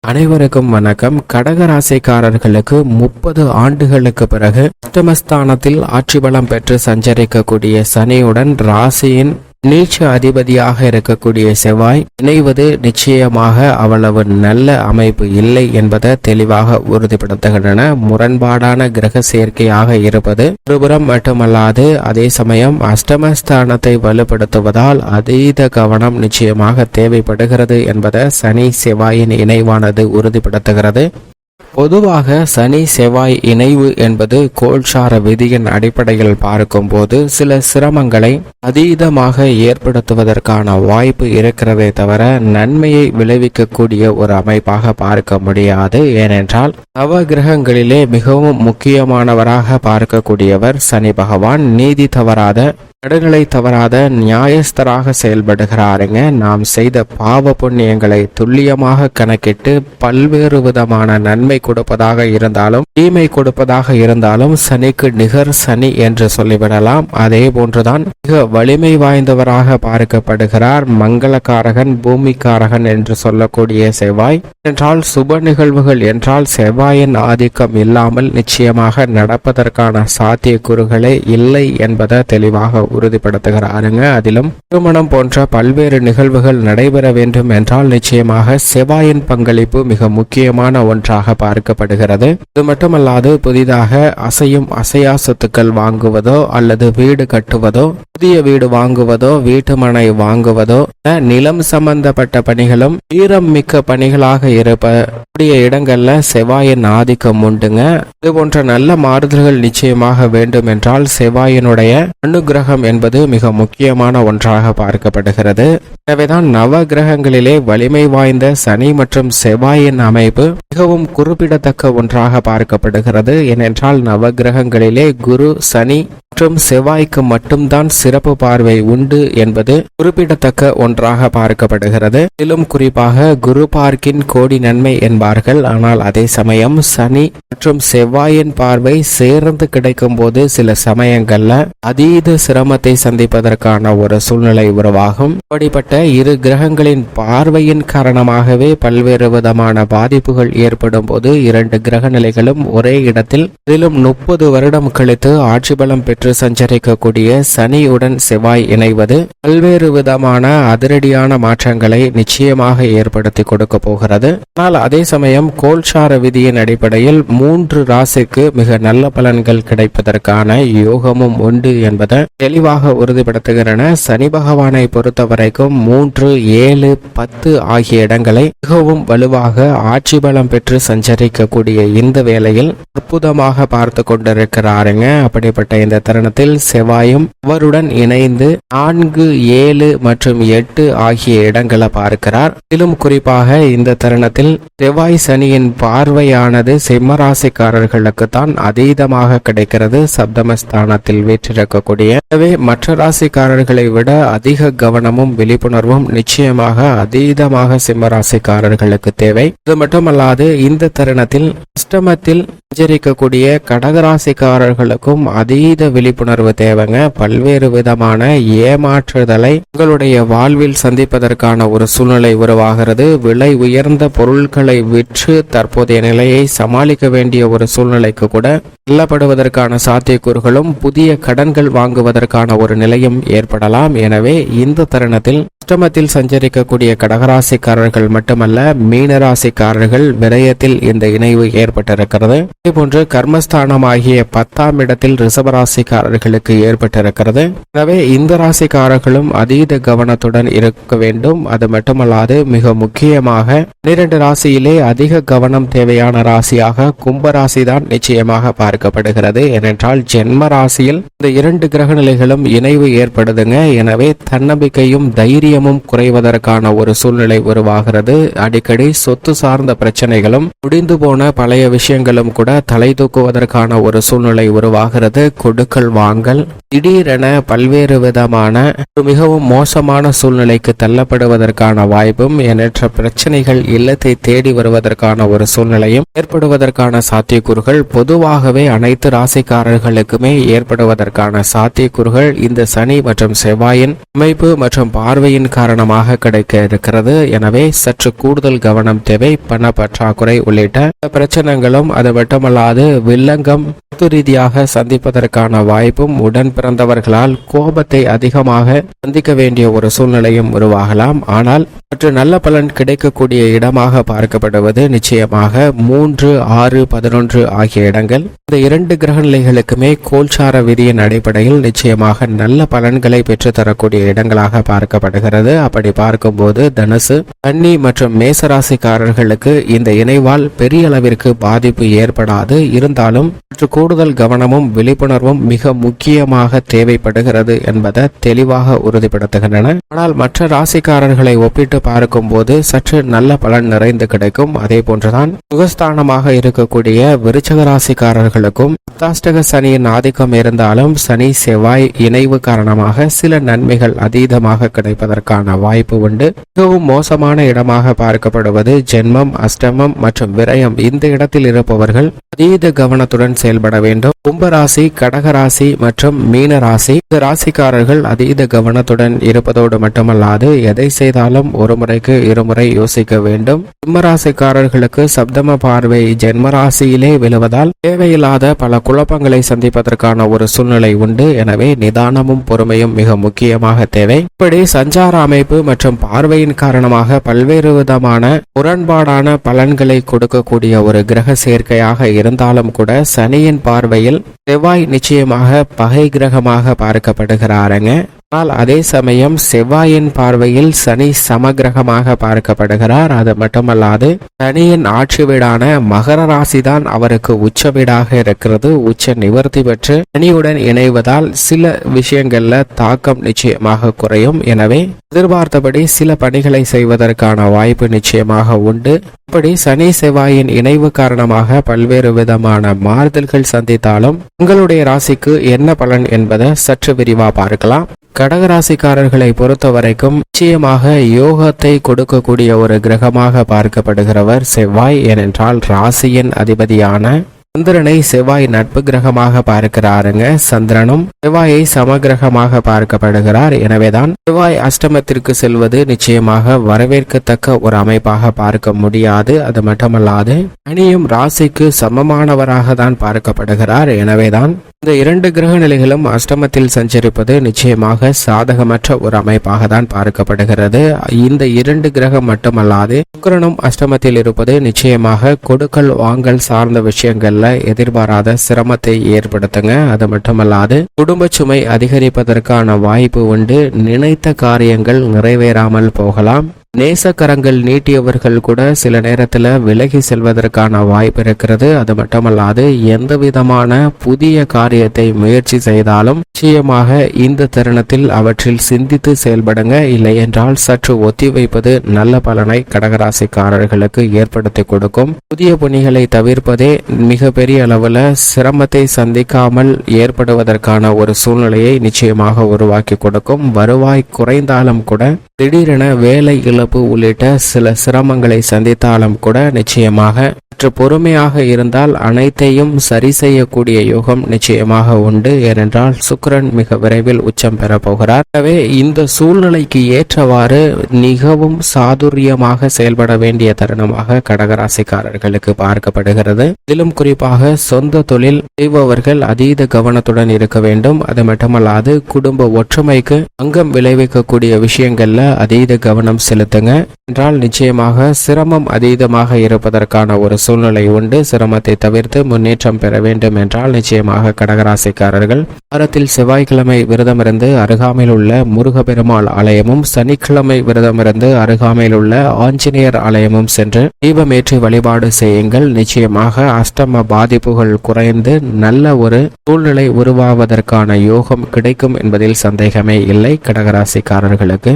அனைவருக்கும் வணக்கம். கடகராசிக்காரர்களுக்கு 30 ஆண்டுகளுக்கு பிறகு அஷ்டமஸ்தானத்தில் ஆட்சி பலம் பெற்று சஞ்சரிக்கக்கூடிய சனியுடன் ராசியின் நீச்ச அதிபதியாக இருக்கக்கூடிய செவ்வாய் இணைவது நிச்சயமாக அவ்வளவு நல்ல அமைப்பு இல்லை என்பதை தெளிவாக உறுதிப்படுத்துகின்றன. முரண்பாடான கிரக சேர்க்கையாக இருப்பது ஒருபுறம் மட்டுமல்லாது அதே சமயம் அஷ்டமஸ்தானத்தை வலுப்படுத்துவதால் அதீத கவனம் நிச்சயமாக தேவைப்படுகிறது என்பதை சனி செவ்வாயின் இணைவானது உறுதிப்படுத்துகிறது. பொதுவாக சனி செவ்வாய் இணைவு என்பது கோல்சார விதியின் அடிப்படையில் பார்க்கும்போது சில சிரமங்களை அதீதமாக ஏற்படுத்துவதற்கான வாய்ப்பு இருக்கிறதே தவிர நன்மையை விளைவிக்கக்கூடிய ஒரு அமைப்பாக பார்க்க முடியாது. ஏனென்றால் நவ கிரகங்களிலே மிகவும் முக்கியமானவராக பார்க்கக்கூடியவர் சனி பகவான். நீதி தவறாத, நடுநிலை தவறாத நியாயஸ்தராக செயல்படுகிறாருங்க. நாம் செய்த பாவ புண்ணியங்களை துல்லியமாக கணக்கிட்டு பல்வேறு விதமான நன்மை கொடுப்பதாக இருந்தாலும் தீமை கொடுப்பதாக இருந்தாலும் சனிக்கு நிகர் சனி என்று சொல்லிவிடலாம். அதே போன்றுதான் மிக வலிமை வாய்ந்தவராக பார்க்கப்படுகிறார். மங்களகாரகன், பூமிக்காரகன் என்று சொல்லக்கூடிய செவ்வாய் என்றால் சுப நிகழ்வுகள் என்றால் செவ்வாயின் ஆதிக்கம் இல்லாமல் நிச்சயமாக நடப்பதற்கான சாத்தியக்கூறுகளே இல்லை என்பதை தெளிவாக உறுதிப்படுத்துகிறாருங்க. அதிலும் திருமணம் போன்ற பல்வேறு நிகழ்வுகள் நடைபெற வேண்டும் என்றால் நிச்சயமாக செவ்வாயின் பங்களிப்பு மிக முக்கியமான ஒன்றாக பார்க்கப்படுகிறது. இது மட்டுமல்லாது புதிதாக அசையும் அசையா சொத்துக்கள் வாங்குவதோ அல்லது வீடு கட்டுவதோ, புதிய வீடு வாங்குவதோ, வீட்டுமனை வாங்குவதோ, நிலம் சம்பந்தப்பட்ட பணிகளும் வீரம் மிக்க பணிகளாக இருப்பக்கூடிய இடங்கள்ல செவ்வாயின் ஆதிக்கம் உண்டுங்க. இது போன்ற நல்ல மாறுதல்கள் நிச்சயமாக வேண்டும் என்றால் செவ்வாயினுடைய அனுகிரகம் என்பது மிக முக்கியமான ஒன்றாக பார்க்கப்படுகிறது. எனவேதான் நவ கிரகங்களிலே வலிமை வாய்ந்த சனி மற்றும் செவ்வாயின் அமைப்பு மிகவும் குறிப்பிடத்தக்க ஒன்றாக பார்க்கப்படுகிறது. ஏனென்றால் நவ கிரகங்களிலே குரு, சனி மற்றும் செவ்வாய்க்கு மட்டும்தான் சிறப்பு பார்வை உண்டு என்பது குறிப்பிடத்தக்க ஒன்றாக பார்க்கப்படுகிறது. இதிலும் குறிப்பாக குரு பார்க்கின் கோடி நன்மை என்பார்கள். ஆனால் அதே சமயம் சனி மற்றும் செவ்வாயின் பார்வை சேர்ந்து கிடைக்கும் போது சில சமயங்கள்ல அதீத சிரமத்தை சந்திப்பதற்கான ஒரு சூழ்நிலை உருவாகும். அப்படிப்பட்ட இரு கிரகங்களின் பார்வையின் காரணமாகவே பல்வேறு விதமான பாதிப்புகள் ஏற்படும் போது இரண்டு கிரக நிலைகளும் ஒரே இடத்தில் இதிலும் 30 வருடம் கழித்து ஆட்சி பலம் பெற்று சஞ்சரிக்கக்கூடிய சனியுடன் செவ்வாய் இணைவது பல்வேறு விதமான அதிரடியான மாற்றங்களை நிச்சயமாக ஏற்படுத்தி கொடுக்க போகிறது. ஆனால் அதே சமயம் கோல்சார விதியின் அடிப்படையில் 3 ராசிக்கு மிக நல்ல பலன்கள் கிடைப்பதற்கான யோகமும் உண்டு என்பதை தெளிவாக உறுதிப்படுத்துகின்றன. சனி பகவானை பொறுத்த வரைக்கும் 3, 7, 10 ஆகிய இடங்களை மிகவும் வலுவாக ஆட்சி பலம் பெற்று சஞ்சரிக்கக்கூடிய இந்த வேளையில் அற்புதமாக பார்த்து கொண்டிருக்கிறாருங்க. அப்படிப்பட்ட இந்த தருணத்தில் செவ்வாயும் அவருடன் இணைந்து 4, 7 மற்றும் 8 ஆகிய இடங்களை பார்க்கிறார். இதிலும் குறிப்பாக இந்த தருணத்தில் செவ்வாய் சனியின் பார்வையானது சிம்மராசிக்காரர்களுக்கு தான் அதீதமாக கிடைக்கிறது. சப்தமஸ்தானத்தில் வீற்றிருக்கக்கூடிய மற்ற ராசிக்காரர்களை விட அதிக கவனமும் விழிப்புணர்வும் நிச்சயமாக அதீதமாக சிம்மராசிக்காரர்களுக்கு தேவை. இது மட்டுமல்லாது இந்த தருணத்தில் அஷ்டமத்தில் சஞ்சரிக்கக்கூடிய கடகராசிக்காரர்களுக்கும் அதீத விழிப்புணர்வு தேவைங்க. பல்வேறு விதமான ஏமாற்றுதலை உங்களுடைய வாழ்வில் சந்திப்பதற்கான ஒரு சூழ்நிலை உருவாகிறது. விலை உயர்ந்த பொருட்களை விற்று தற்போதைய நிலையை சமாளிக்க வேண்டிய ஒரு சூழ்நிலைக்கு கூட தள்ளப்படுவதற்கான சாத்தியக்கூறுகளும் புதிய கடன்கள் வாங்குவதற்கான ஒரு நிலையும் ஏற்படலாம். எனவே இந்த தருணத்தில் அஷ்டமத்தில் சஞ்சரிக்கக்கூடிய கடகராசிக்காரர்கள் மட்டுமல்ல மீனராசிக்காரர்கள் விரயத்தில் இந்த இணைவு ஏற்பட்டிருக்கிறது. இதேபோன்று கர்மஸ்தானம் ஆகிய 10ஆம் இடத்தில் ரிஷபராசிக்காரர்களுக்கு ஏற்பட்டிருக்கிறது. எனவே இந்த ராசிக்காரர்களும் அதீத கவனத்துடன் இருக்க வேண்டும். அது மட்டுமல்லாது மிக முக்கியமாக 12 ராசியிலே அதிக கவனம் தேவையான ராசியாக கும்பராசி தான் நிச்சயமாக பார்க்கப்படுகிறது. ஏனென்றால் ஜென்ம ராசியில் இந்த 2 கிரக நிலைகளும் இணைவு ஏற்படுதுங்க. எனவே தன்னம்பிக்கையும் தைரியமும் குறைவதற்கான ஒரு சூழ்நிலை உருவாகிறது. அடிக்கடி சொத்து சார்ந்த பிரச்சனைகளும் முடிந்து போன பழைய விஷயங்களும் கூட தலை தூக்குவதற்கான ஒரு சூழ்நிலை உருவாகிறது. கொடுக்கல் வாங்கல் திடீரென பல்வேறு விதமான மிகவும் மோசமான சூழ்நிலைக்கு தள்ளப்படுவதற்கான வாய்ப்பும், எண்ணற்ற பிரச்சனைகள் இல்லத்தை தேடி வருவதற்கான ஒரு சூழ்நிலையும் ஏற்படுவதற்கான சாத்தியக்கூறுகள் பொதுவாகவே அனைத்து ராசிக்காரர்களுக்குமே ஏற்படுவதற்கான சாத்தியக்கூறுகள் இந்த சனி மற்றும் செவ்வாயின் அமைப்பு மற்றும் பார்வையின் காரணமாக கிடைக்க இருக்கிறது. எனவே சற்று கூடுதல் கவனம் தேவை. பண பற்றாக்குறை உள்ளிட்ட பிரச்சனைகளும், அது மட்டுமல்லாது வில்லங்கம் ரீதியாக சந்திப்பதற்கான வாய்ப்பும், உடன் பிறந்தவர்களால் கோபத்தை அதிகமாக சந்திக்க வேண்டிய ஒரு சூழ்நிலையும் உருவாகலாம். ஆனால் மற்ற நல்ல பலன் கிடைக்கக்கூடிய இடமாக பார்க்கப்படுவது நிச்சயமாக 3, 6, 11 ஆகிய இடங்கள். இந்த 2 கிரக நிலைகளுக்குமே கோல்சார விதியின் அடிப்படையில் நிச்சயமாக நல்ல பலன்களை பெற்று தரக்கூடிய இடங்களாக பார்க்கப்படுகிறது. அப்படி பார்க்கும்போது தனுசு, கன்னி மற்றும் மேசராசிக்காரர்களுக்கு இந்த இணைவால் பெரிய அளவிற்கு பாதிப்பு ஏற்படாது. இருந்தாலும் கூடுதல் கவனமும் விழிப்புணர்வும் மிக முக்கியமாக தேவைப்படுகிறது என்பதை தெளிவாக உறுதிப்படுத்துகின்றன. ஆனால் மற்ற ராசிக்காரர்களை ஒப்பிட்டு பார்க்கும்போது சற்று நல்ல பலன் நிறைந்து கிடைக்கும். அதே போன்றுதான் சுகஸ்தானமாக இருக்கக்கூடிய விருச்சக ராசிக்காரர்களுக்கும் அஷ்டாஷ்டக சனியின் ஆதிக்கம் இருந்தாலும் சனி செவ்வாய் இணைவு காரணமாக சில நன்மைகள் அதீதமாக கிடைப்பதற்கான வாய்ப்பு உண்டு. மிகவும் மோசமான இடமாக பார்க்கப்படுவது ஜென்மம், அஷ்டமம் மற்றும் விரயம். இந்த இடத்தில் இருப்பவர்கள் அதீத கவனத்துடன் செயல்பட வேண்டும். கும்பராசி, கடகராசி மற்றும் மீன ராசி இந்த ராசிக்காரர்கள் அதீத கவனத்துடன் இருப்பதோடு மட்டுமல்லாது எதை செய்தாலும் ஒரு முறைக்கு இருமுறை யோசிக்க வேண்டும். சிம்மராசிக்காரர்களுக்கு சப்தம பார்வை ஜென்மராசியிலே விழுவதால் தேவையில்லாத பல குழப்பங்களை சந்திப்பதற்கான ஒரு சூழ்நிலை உண்டு. எனவே நிதானமும் பொறுமையும் மிக முக்கியமாக தேவை. இப்படி சஞ்சார அமைப்பு மற்றும் பார்வையின் காரணமாக பல்வேறு விதமான முரண்பாடான பலன்களை கொடுக்கக்கூடிய ஒரு கிரக சேர்க்கையாக இருந்தாலும் கூட சனியின் பார்வையில் செவ்வாய் நிச்சயமாக பகை கிரகமாக பார்க்கப்படுகிறாருங்க. ஆனால் அதே சமயம் செவ்வாயின் பார்வையில் சனி சமகிரகமாக பார்க்கப்படுகிறார். அது மட்டுமல்லாது சனியின் ஆட்சி வீடான மகர ராசிதான் அவருக்கு உச்ச வீடாக இருக்கிறது. உச்ச நிவர்த்தி பெற்று சனியுடன் இணைவதால் சில விஷயங்கள்ல தாக்கம் நிச்சயமாக குறையும். எனவே எதிர்பார்த்தபடி சில பணிகளை செய்வதற்கான வாய்ப்பு நிச்சயமாக உண்டு. இப்படி சனி செவ்வாயின் இணைவு காரணமாக பல்வேறு விதமான மாறுதல்கள் சந்தித்தாலும் உங்களுடைய ராசிக்கு என்ன பலன் என்பதை சற்று விரிவா பார்க்கலாம். கடகராசிக்காரர்களை பொறுத்த வரைக்கும் நிச்சயமாக யோகத்தை கொடுக்கக்கூடிய ஒரு கிரகமாக பார்க்கப்படுகிறவர் செவ்வாய். ஏனென்றால் ராசியின் அதிபதியான சந்திரனை செவ்வாய் நட்பு கிரகமாக பார்க்கிறாருங்க. சந்திரனும் செவ்வாயை சமகிரகமாக பார்க்கப்படுகிறார். எனவேதான் செவ்வாய் அஷ்டமத்திற்கு செல்வது நிச்சயமாக வரவேற்கத்தக்க ஒரு அமைப்பாக பார்க்க முடியாது. அது மட்டுமல்லாது சனியும் ராசிக்கு சமமானவராக தான் பார்க்கப்படுகிறார். எனவேதான் இந்த 2 கிரக நிலைகளும் அஷ்டமத்தில் சஞ்சரிப்பது நிச்சயமாக சாதகமற்ற ஒரு அமைப்பாக தான் பார்க்கப்படுகிறது. இந்த 2 கிரகம் மட்டுமல்லாது சுக்கிரனும் அஷ்டமத்தில் இருப்பது நிச்சயமாக கொடுக்கல் வாங்கல் சார்ந்த விஷயங்கள்ல எதிர்பாராத சிரமத்தை ஏற்படுத்துங்க. அது மட்டுமல்லாது குடும்ப சுமை அதிகரிப்பதற்கான வாய்ப்பு உண்டு. நினைத்த காரியங்கள் நிறைவேறாமல் போகலாம். நேசக்கரங்கள் நீட்டியவர்கள் கூட சில நேரத்தில் விலகி செல்வதற்கான வாய்ப்பு இருக்கிறது. அது மட்டுமல்லாது எந்த விதமான புதிய காரியத்தை முயற்சி செய்தாலும் நிச்சயமாக இந்த தருணத்தில் அவற்றில் சிந்தித்து செயல்படுங்க. இல்லை என்றால் சற்று ஒத்தி வைப்பது நல்ல பலனை கடகராசிக்காரர்களுக்கு ஏற்படுத்தி கொடுக்கும். புதிய பணிகளை தவிர்ப்பதே மிகப்பெரிய அளவில் சிரமத்தை சந்திக்காமல் ஏற்படுவதற்கான ஒரு சூழ்நிலையை நிச்சயமாக உருவாக்கி கொடுக்கும். வருவாய் குறைந்தாலும் கூட திடீரென வேலை இழப்பு உள்ளிட்ட சில சிரமங்களை சந்தித்தாலும் கூட நிச்சயமாக சற்று பொறுமையாக இருந்தால் அனைத்தையும் சரி செய்யக்கூடிய யோகம் நிச்சயமாக உண்டு. ஏனென்றால் சுக்கிரன் மிக விரைவில் உச்சம் பெற போகிறார். எனவே இந்த சூழ்நிலைக்கு ஏற்றவாறு மிகவும் சாதுரியமாக செயல்பட வேண்டிய தருணமாக கடகராசிக்காரர்களுக்கு பார்க்கப்படுகிறது. இதிலும் குறிப்பாக சொந்த தொழில் செய்பவர்கள் அதீத கவனத்துடன் இருக்க வேண்டும். அது மட்டுமல்லாது குடும்ப ஒற்றுமைக்கு அங்கம் விளைவிக்கக்கூடிய விஷயங்கள்ல அதீத கவனம் செலுத்துங்க. என்றால் நிச்சயமாக சிரமம் அதீதமாக இருப்பதற்கான ஒரு சூழ்நிலை உண்டு. சிரமத்தை தவிர்த்து முன்னேற்றம் பெற வேண்டும் என்றால் நிச்சயமாக கடகராசிக்காரர்கள் வாரத்தில் செவ்வாய்க்கிழமை விரதமிருந்து அருகாமையில் உள்ள முருகப்பெருமாள் ஆலயமும் சனிக்கிழமை விரதமிருந்து அருகாமையில் உள்ள ஆஞ்சநேயர் ஆலயமும் சென்று தீபமேற்றி வழிபாடு செய்யுங்கள். நிச்சயமாக அஷ்டம பாதிப்புகள் குறைந்து நல்ல ஒரு சூழ்நிலை உருவாவதற்கான யோகம் கிடைக்கும் என்பதில் சந்தேகமே இல்லை கடகராசிக்காரர்களுக்கு.